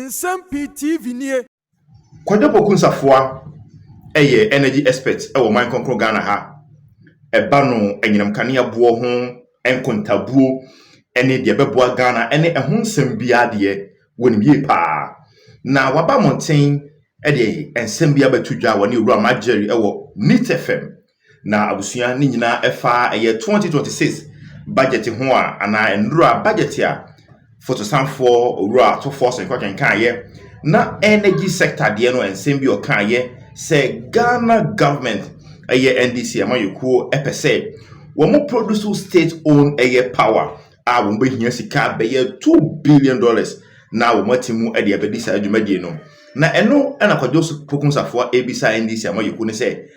Nsem-Pii TV nie. Kwadepo kunsafoa eye energy expert e wo man konkro Ghana ha. Eba no enyinam kane aboɔ ho enkontabuo ene de beboa Ghana ene ehun nsɛm bia de wonim yie pa. Na waba monten de ensɛm bia batudwa woni owura Majeri e wo Nit FM. Na abusua ni nyina efa eye 2026 budget ho a ana enrua budget a fotosanfo owura to force nkwakenkan ye na energy sector de no ensɛm bi okan ye say Ghana government eye NDC amayuko epese wo mo produce state owned eye power a wo be hia sika be ye $2 billion na wo matimu e de abedisa adwumadie no na eno na kwadwo pokunsafo abisa NDC amayuko ne say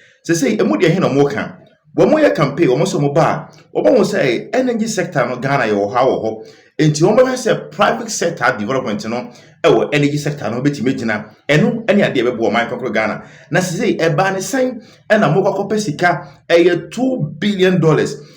emu de he no mo kan wo mo ye campaign wo mo so mo ba wo mo say energy sector no Ghana ye wo ha wo ho enti wo mo say private sector development no ewo energy sector no beti megina eno ene ade bebo man kokro Ghana na say eba ne sen na mo kwakọ sika eye $2 billion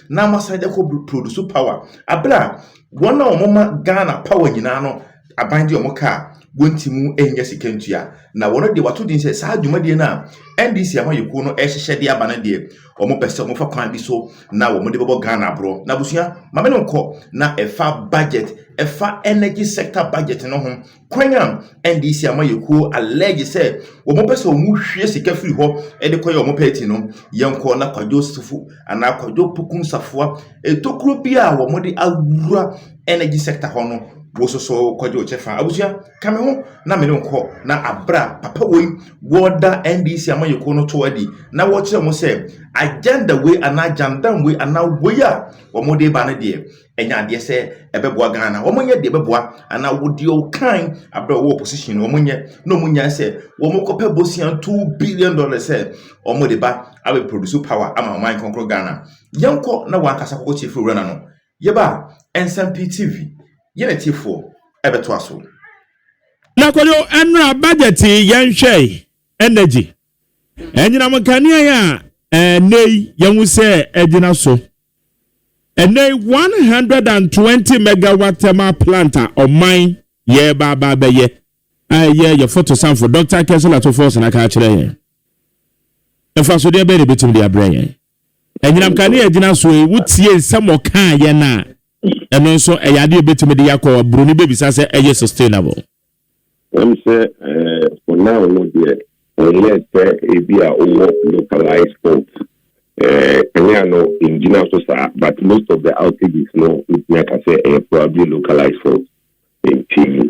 na masan de ko produce power abra wona o moma Ghana power nyina no abandi o mo ka wontimu enya sika ntua na wono de wato din say saa dwumadie na NDC amayeko no ehhehye de aba na de o mo pese mo fa kwan bi so na wo mo de bebo Ghana bro na busua mame no nko na efa budget efa energy sector budget no ho kwanyam NDC amayeko allege say wo mo pese o mu hwie sika firi ho e de koye o mo party no yenko na kwadwo sufu ana kwadwo pukun safoa etokuro bia wo mo de awura energy sector ho no wososo kwadwo chefa abusia kame ho na me nko na abra papa woi woda NDC amayeko no to adi na wo kire mo say agenda we ana jandam we ana we a wo mo de ba na de enya de say ebeboa Ghana wo mo nye de ebeboa ana wo de o kan abra wo opposition wo mo nye no mo nya say wo mo kope bosian $2 billion say wo mo de ba abe produce power ama man konkro Ghana yanko na wa kasa ko chief rana no yeba Nsem-Pii TV yene tifo ebeto aso na kwado enra budget yenhwe energy enyina mkania ya nei yenwu se ejina so nei 120 megawatt thermal plant o mine ye ba ye ye photo sample Dr. Kesela to force na ka kire ye efa so de be de betim de abre ye enyina mkania ejina so wutie nsemo kan ye na eno so eyade betim de yakọ bruni bebisa se eye sustainable say for now no there unless be a localized fault no engineer so but most of the outages no like I say probably localized fault in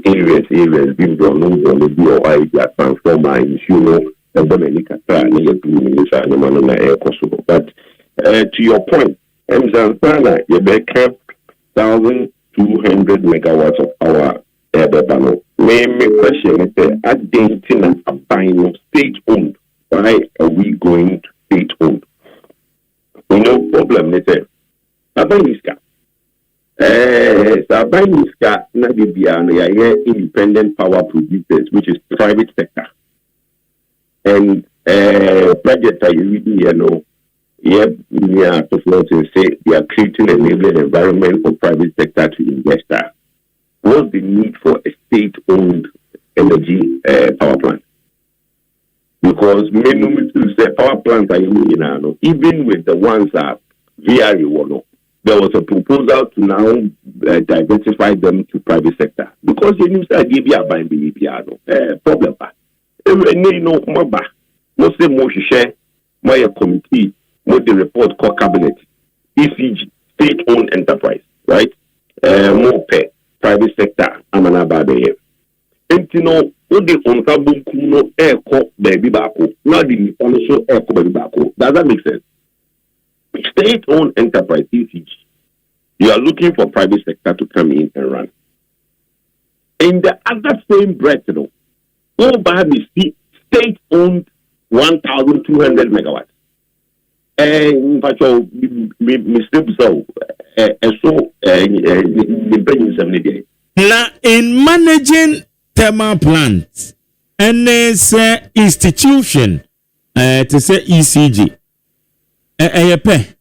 areas being done no be or I transformer you know and then but to your point Nsem-Pii you back 1,200 megawatts of power panel. My question is identity a buying state owned. Why are we going to state owned? No problem, is Sabaniska. Sabaniska Nadibiana independent power producers, which is private sector. And budget to say they are creating an enabling environment for private sector to invest. What's the need for a state-owned energy power plant? Because many power plants are even with the ones that VRE there was a proposal to now diversify them to private sector because you need to give you a buying problem. Most share my committee. What the report called cabinet, ECG, state-owned enterprise, right? More pay private sector, amana babe. And what the on kuno air co baby bako, not the also air co baby bako. Does that make sense? State-owned enterprise, ECG. You are looking for private sector to come in and run. In the other same breath, all by the state-owned 1,200 megawatts. So now in managing thermal plants and say institution to say ECG pay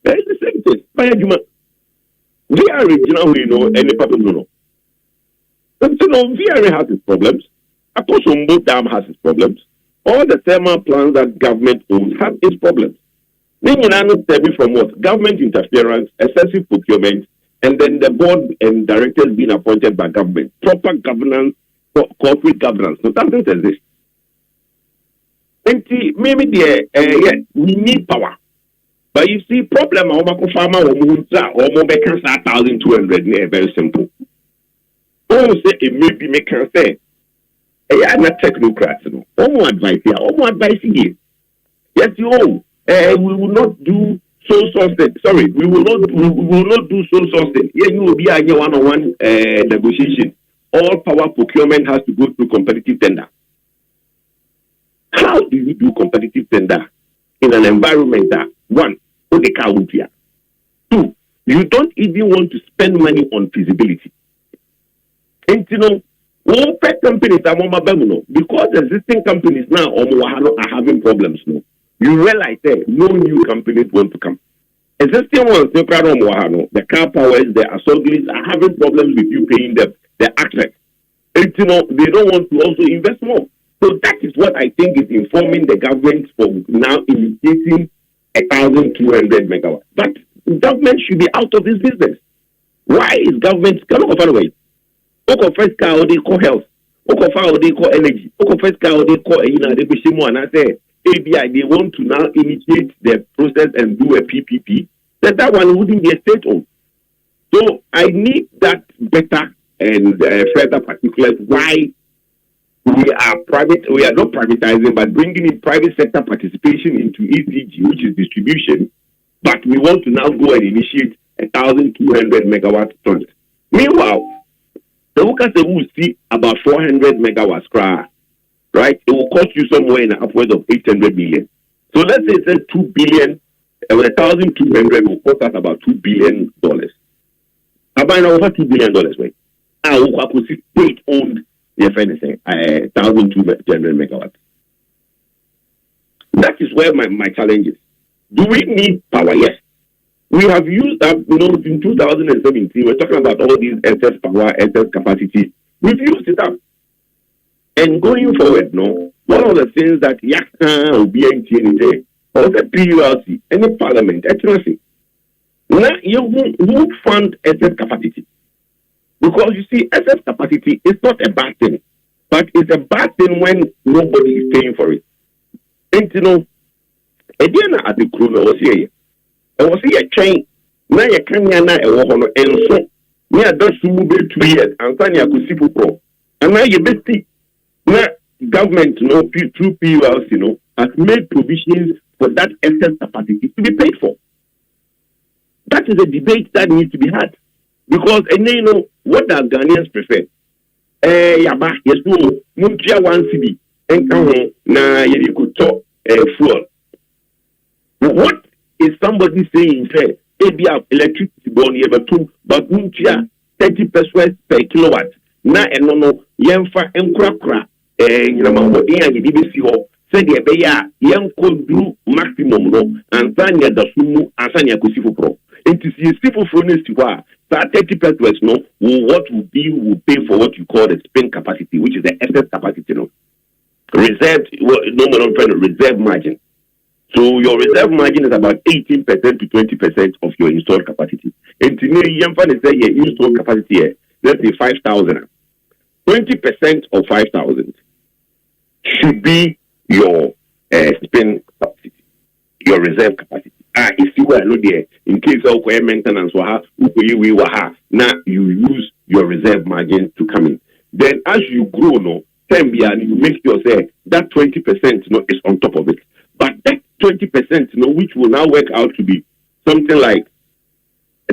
the same thing we are original any problem no VRA has its problems. Akosombo Dam has its problems. All the thermal plants that government owns have its problems. Then you know stemming from what? Government interference, excessive procurement, and then the board and directors being appointed by government. Proper governance, corporate governance. So that doesn't exist. And maybe we need power. But you see, problem of farmer or more 1,200 very simple. Oh, say it may be make can say, I'm not technocrats, no. More advice here, more advice here. Yes, we will not do sole sourcing. Sorry, we will not do sole sourcing. Here you will be a one-on-one negotiation. All power procurement has to go through competitive tender. How do you do competitive tender in an environment that, one, two, you don't even want to spend money on feasibility? And all pet companies are because existing companies now are having problems now. You realize that no new companies want to come. Existing ones, the car powers, the associates are having problems with you paying them the access. And they don't want to also invest more. So that is what I think is informing the government for now initiating 1,200 megawatts. But government should be out of this business. Why is government coming off away? Fiscal, they call health. Fiscal, they call energy. Fiscal, they call and I say ABI, they want to now initiate the process and do a PPP. That one wouldn't be a state-owned. So I need that better and further particulars why we are not privatizing, but bringing in private sector participation into ECG, which is distribution. But we want to now go and initiate 1,200 megawatt plant. Meanwhile, the workers will see about 400 megawatts, right? It will cost you somewhere in upwards of 800 million. So let's say it's 2 billion, 1,200 will cost us about $2 billion. About over $2 billion, right? I will see state-owned. Your friend is saying 1,200 megawatts. That is where my challenge is. Do we need power? Yes. We have used up, in 2017, we're talking about all these excess power, excess capacity. We've used it up. And going forward, one of the things that YACA or BNT or the PULC, any parliament, etc. Now, you won't fund excess capacity. Because you see, excess capacity is not a bad thing, but it's a bad thing when nobody is paying for it. And again, at the crew, I was here train. Now you can't na a walk and so near those who will be 2 years and Tanya could see pro. And now you bet now government, through PULC, has made provisions for that excess capacity to be paid for. That is a debate that needs to be had. Because what does Ghanaians prefer? Yaba, yes, Muntia 1 CD, and na you could talk fuel. What is somebody saying? Say, maybe electricity born here, but Muntia 30 pesos per kilowatt. Na no, Yemfa and Krakra, and DBC said, Yam could do maximum, and Sanya the Sumu, and Sanya Kusifu Pro. And to see a simple furnace to war. 30 pesos what will pay for what you call the spend capacity, which is the excess capacity, reserved, reserve margin. So your reserve margin is about 18% to 20% of your installed capacity. And today, Yamfan is saying your installed capacity here, let's say 5,000. 20% of 5,000 should be your spend capacity, your reserve capacity. If you were not there, in case of maintenance, now you use your reserve margin to come in. Then as you grow, you make yourself that 20% is on top of it. But that 20%, which will now work out to be something like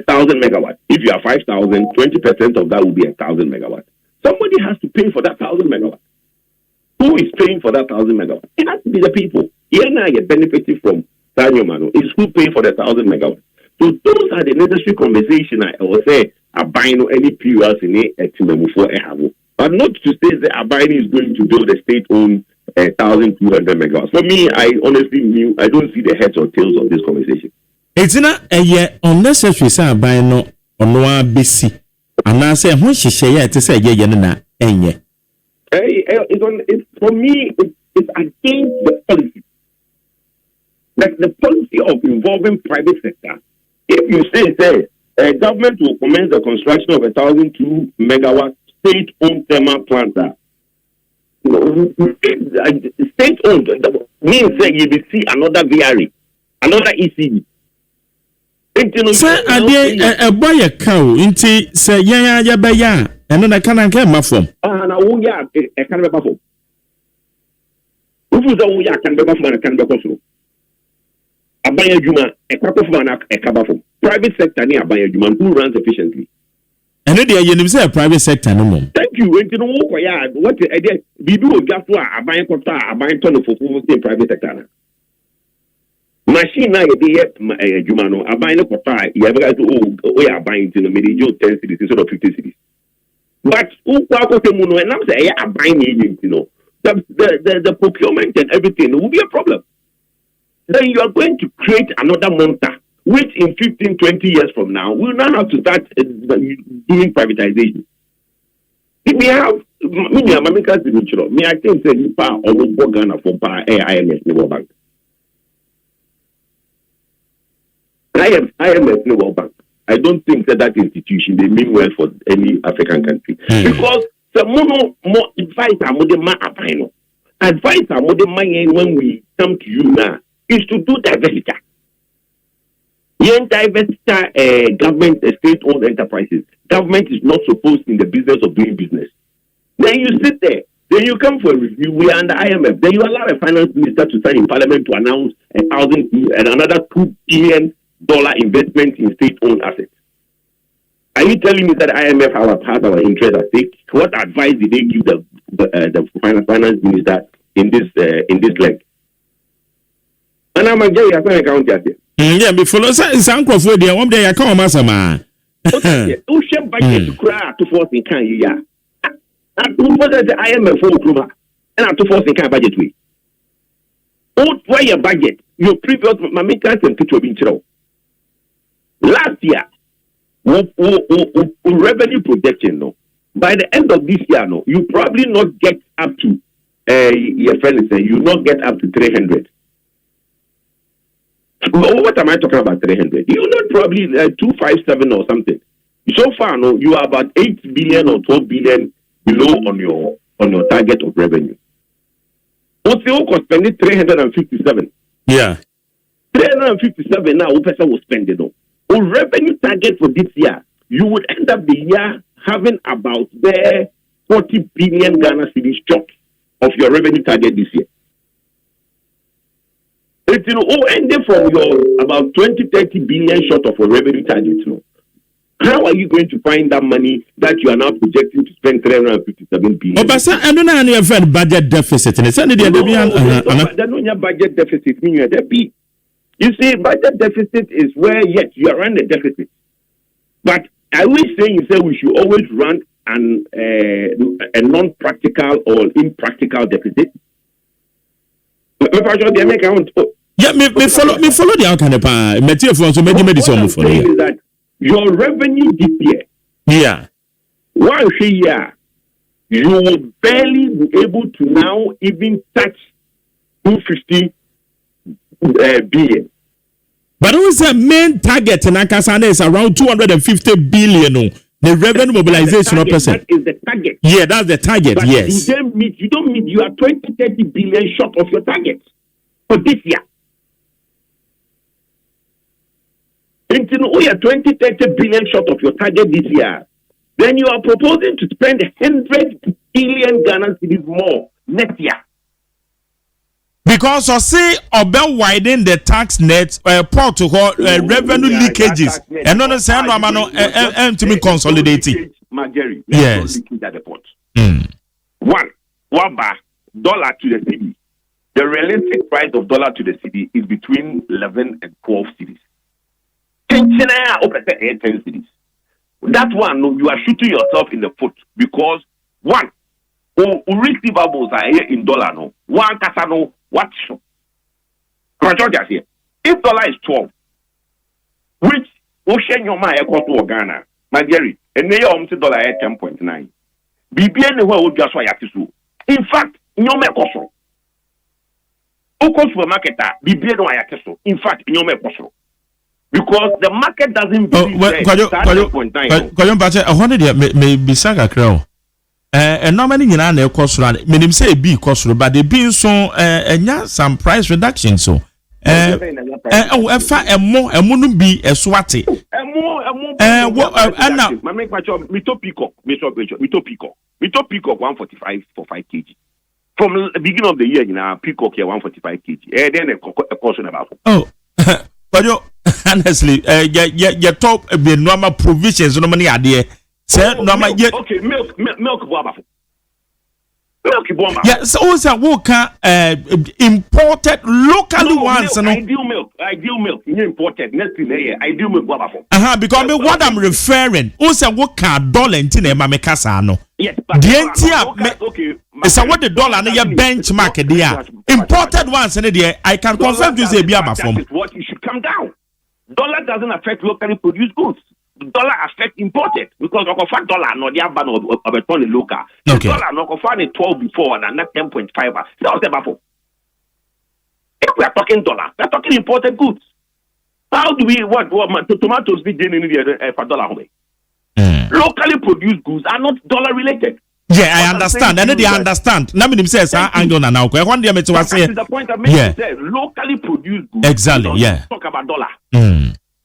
1,000 megawatts. If you are 5,000, 20% of that will be 1,000 megawatts. Somebody has to pay for that 1,000 megawatts. Who is paying for that 1,000 megawatts? It has to be the people. Here now you're benefiting from is who pay for the 1,000 megawatts. So those are the necessary conversation I will say buying any PULs in a but not to say that Abine is going to build a state-owned 1,200 megawatts. For me, I honestly I don't see the heads or tails of this conversation. It's not a year unnecessary say Abine no BC. And I say, when she say to say, yeah, na, enye. It's for me, it's against the policy. Like the policy of involving private sector. If you say, government will commence the construction of 1,002 megawatt state-owned thermal plant. State-owned means that you will see another VRE, another ECB. Sir, a boy a cow, inti say ya baya, and then I can't get my phone. And I won't a can be buffalo. Who is a way I can be buffalo and can be buffalo? A buyer juma, a crop of man, a cabafo. Private sector near buyer juma who runs efficiently. And then you say a private sector no more. Thank you. When you know what idea we do just a buying quota, a buying ton of private sector. Machine na ye jumano aban no kota ye be go o ya aban tin no me dey 10 cities instead of 50 cities, but who kwa kote mu no and am say ye aban ni you know the procurement and everything will be a problem. Then you are going to create another monster which in 15-20 years from now we will not have to start doing privatization. If we have me I think say you pa almost Ghana for pa IMF no bank. IMF no World Bank. I don't think that institution they mean well for any African country because the more advice when we come to you now is to do diversity. Government state-owned enterprises. Government is not supposed in the business of doing business. Then you sit there. Then you come for a review. We are under IMF. Then you allow a finance minister to sign in Parliament to announce another $2 billion investment in state-owned assets. Are you telling me that IMF has our interest at stake? What advice did they give the finance minister in this leg? And I'm a Jerry, I can't count here. Yeah, before some of the one day I come, Massama. Okay, who share budget to cry to force in can you? And who was the IMF for Kuma? And to force in can budget we. Why your budget? Your previous Mamika and Pitch of intro. Last year, revenue projection, no. By the end of this year, no, you probably not get up to your friend is saying you not get up to 300. What am I talking about? 300? You not probably 257 or something. So far, no, you are about 8 billion or 12 billion below on your target of revenue. What's the cost spending 357? Yeah, 357 now. Who person will spend it on? On revenue target for this year, you would end up the year having about 40 billion Ghana cedis short of your revenue target this year. It's ending from your about 20-30 billion short of your revenue target. No? How are you going to find that money that you are now projecting to spend 357 billion? Oh, but I don't know any of that budget deficit. And it's only the budget deficit. Meaning that you see, budget deficit is where, yes, you are running a deficit. But I wish saying you say we should always run a non-practical or impractical deficit. Yeah, me follow the outcome. Material for so many medicine for you. That your revenue this year, yeah, 1 year, you will barely be able to now even touch 250 billion. But what's the main target in Akasane is around 250 billion. The revenue mobilization of percent. That is the target. Yeah, that's the target. But yes. You don't meet. You are 20-30 billion short of your target for this year. Until we are 20-30 billion short of your target this year, then you are proposing to spend 100 billion Ghana cedis more next year. Because I say about widen the tax net protocol revenue leakages and not saying no man to be consolidating. Marjorie, yes. At the port. One bar dollar to the cedi. The realistic price of dollar to the cedi is between 11 and 12 cedis. 10 cedis. That one, you are shooting yourself in the foot because one, receivables are here in dollar. No, one casano. What? Here. If dollar is 12, which ocean your mind equal to Ghana, Marjorie, and they almost dollar at 10.9. BBN would just why you. In fact, no me koso. Oko supermarket BBN no ayakeso. In fact, no me koso. Because the market doesn't believe that. Kwayo mpache ahone de me bisaka crowd. Normally nyina na ekoso na menim say be koso but the be so enya some price reduction so. Efa emo no bi eswate. We top peacock 145 for 5 kg. From the beginning of the year, peacock here 145 kg. Then a caution about. Oh, but you honestly, your top the normal provisions no money are there. Say normal okay, milk yeah, so also imported locally ones. Ideal milk. You imported. Next thing ideal milk. Because what I'm referring, also what can dollar in mame kasa no. Yes, but okay. It's what the dollar na your benchmark there. Imported ones in there. I can confirm to say be about from. That is what it should come down. Dollar doesn't affect locally produced goods. Dollar affect imported because of $5 no the ban of a ton local. Okay. Dollar no find 12 before and not 10.5. That was the if we are talking dollar, we are talking imported goods. How do we what tomatoes be doing in the for dollar? Locally produced goods are not dollar related. Yeah, I understand. And they understand. Now me say angle now. One day me to say the point I made. Yeah. Locally produced goods. Exactly. Yeah. Talk about dollar.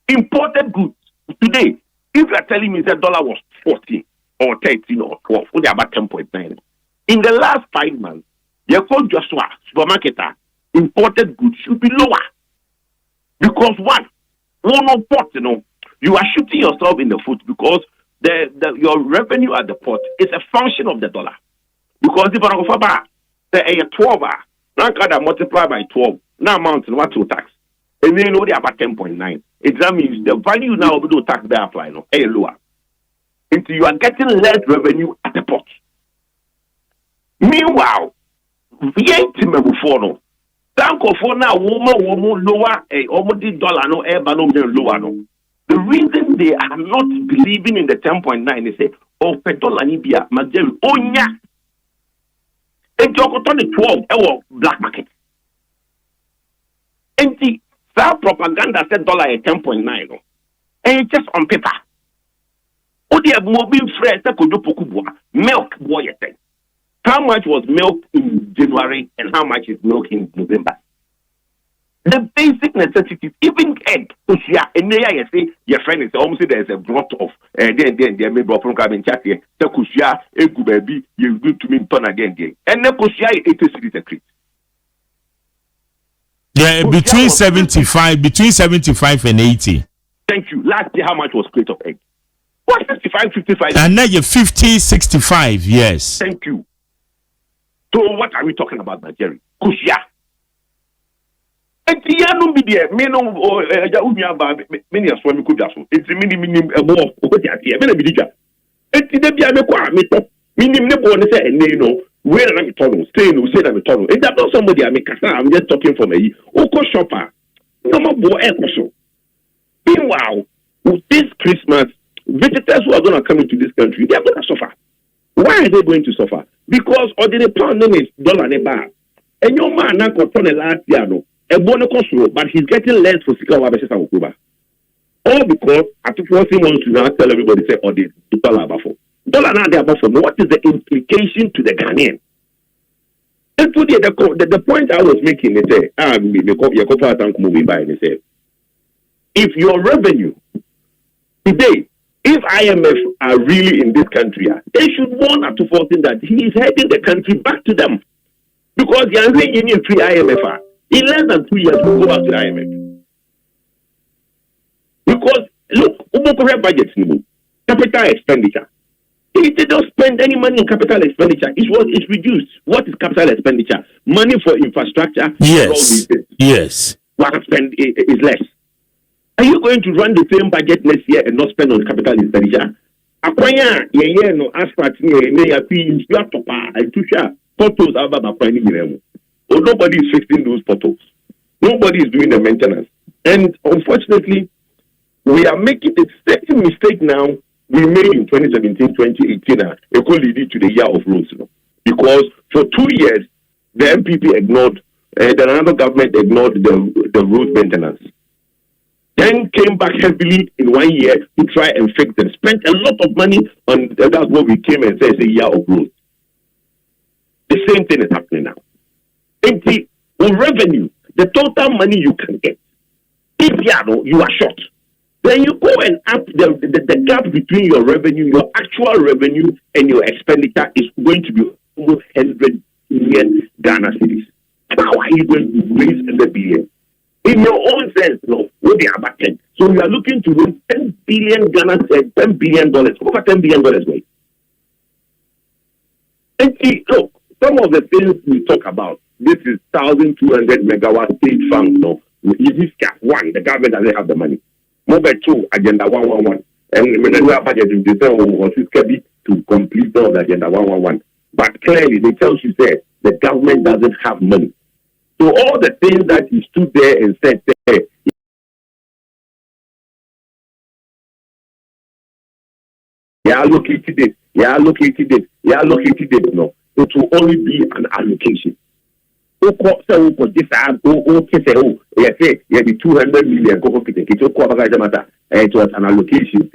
Imported goods today. If you are telling me that dollar was 14 or 13 or 12, only about 10.9. In the last 5 months, your called Joshua supermarket imported goods should be lower because one port, you are shooting yourself in the foot because your revenue at the port is a function of the dollar. Because if I go for say a 12, now can multiply by 12, now amount what to tax, and then only about 10.9. That means the value now of the tax they apply lower. Until you are getting less revenue at the port. Meanwhile, we ain't before no. Thank you for now, woman lower almost dollar no air no lower no. The reason they are not believing in the 10.9 is say, oh, petrol and Ibia, Magdalene, oh, yeah. And you turn the 12 black market. And the propaganda said dollar at 10.9. And it's just on paper. Oh, they have moving fresh, milk boy. How much was milk in January and how much is milk in November? The basic necessities, even egg, and you say your friend is almost there's a growth of then they may brought from cabin chat here. The Kushia, a good baby, you good to me turn again. And the Kushia 80 cities a creek. Yeah, between 75 and 80. Thank you. Last year, how much was crate of egg? What 55, 55? And now you're 50, 65, yes. Thank you. So what are we talking about, Jerry? Kushia. And the year no be there. Me no many as well could just. It's mini more. Okay, I mean, be there. And the be me kwa me top. Minim ne born say and no. Where am I talking? Stay no, say I'm talking. It's not somebody I make. I'm just talking for me. Oko shopper. No more boy echo. Meanwhile, with this Christmas, visitors who are going to come into this country, they are going to suffer. Why are they going to suffer? Because ordinary pound name is dollar ne bar. And your man now got on the last year no. A bonus cost, but he's getting less for Fiscal versus October. All because at the first thing wants to now tell everybody say, oh, the dollar above. Dollar now they above. What is the implication to the Ghanaian? And today the point I was making is moving by and say, if your revenue today, if IMF are really in this country, they should warn at the first thing that he is heading the country back to them because the European Union free IMF. In less than 2 years, we'll go back to the IMF. Because, look, budget, capital expenditure. If they don't spend any money in capital expenditure, it's reduced. What is capital expenditure? Money for infrastructure. Yes. Yes. What spend is less. Are you going to run the same budget next year and not spend on capital expenditure? Akwanya, no asphalt, photos about finding oh, nobody is fixing those potholes. Nobody is doing the maintenance. And unfortunately, we are making the same mistake now we made in 2017, 2018, it could lead to the year of roads. Because for 2 years, the MPP ignored, the another government ignored the road maintenance. Then came back heavily in 1 year to try and fix them. Spent a lot of money on that's what we came and said it's a year of roads. The same thing is happening now. Empty revenue, the total money you can get. If you are short, then you go and up the gap between your revenue, your actual revenue, and your expenditure is going to be almost 100 billion Ghana cedis. How are you going to raise 100 billion? In your own sense, what they are about 10. So you are looking to raise $10 billion $10 billion, over $10 billion way. And see, look, some of the things we talk about, this is 1,200 megawatt state fund. This cap one, the government doesn't have the money. Mobile 2, Agenda 111. And we are budgeting to complete all the Agenda 111. But clearly, they tell you that the government doesn't have money. So all the things that he stood there and said, allocated it. No, it will only be an allocation. The 200 million. It was an allocation.